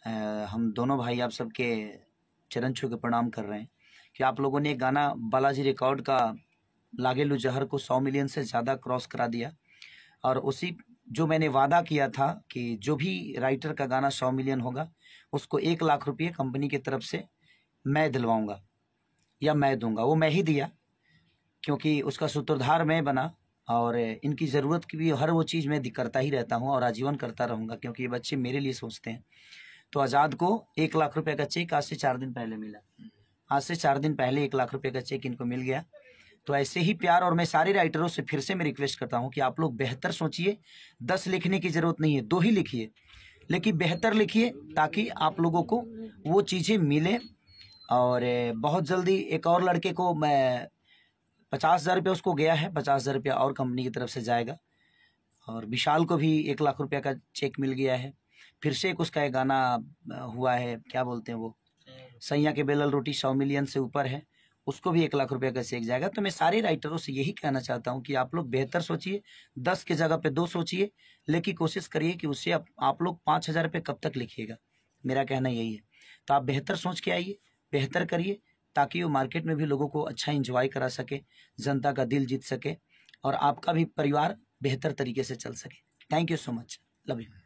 हम दोनों भाई आप सबके चरण छू के प्रणाम कर रहे हैं कि आप लोगों ने गाना बालाजी रिकॉर्ड का लागे लू जहर को 100 मिलियन से ज़्यादा क्रॉस करा दिया। और उसी जो मैंने वादा किया था कि जो भी राइटर का गाना 100 मिलियन होगा उसको 1 लाख रुपये कंपनी की तरफ से मैं दिलवाऊंगा या मैं दूंगा, वो मैं ही दिया क्योंकि उसका सूत्रधार मैं बना। और इनकी ज़रूरत की भी हर वो चीज़ मैं करता ही रहता हूँ और आजीवन करता रहूँगा क्योंकि ये बच्चे मेरे लिए सोचते हैं। तो आज़ाद को 1 लाख रुपए का चेक आज से 4 दिन पहले मिला। आज से 4 दिन पहले 1 लाख रुपए का चेक इनको मिल गया। तो ऐसे ही प्यार, और मैं सारे राइटरों से फिर से मैं रिक्वेस्ट करता हूँ कि आप लोग बेहतर सोचिए। 10 लिखने की ज़रूरत नहीं है, 2 ही लिखिए, लेकिन बेहतर लिखिए ताकि आप लोगों को वो चीज़ें मिलें। और बहुत जल्दी एक और लड़के को मैं 50,000 रुपये उसको गया है, 50,000 रुपया और कंपनी की तरफ से जाएगा। और विशाल को भी 1 लाख रुपया का चेक मिल गया है। फिर से एक उसका एक गाना हुआ है, क्या बोलते हैं वो, सैया के बेलल रोटी 100 मिलियन से ऊपर है, उसको भी 1 लाख रुपया का चेक जाएगा। तो मैं सारे राइटरों से यही कहना चाहता हूँ कि आप लोग बेहतर सोचिए, 10 की जगह पे 2 सोचिए, लेकिन कोशिश करिए कि उससे आप लोग 5,000 रुपये कब तक लिखिएगा। मेरा कहना यही है। तो आप बेहतर सोच के आइए, बेहतर करिए ताकि वो मार्केट में भी लोगों को अच्छा इंजॉय करा सके, जनता का दिल जीत सके और आपका भी परिवार बेहतर तरीके से चल सके। Thank you so much, love you.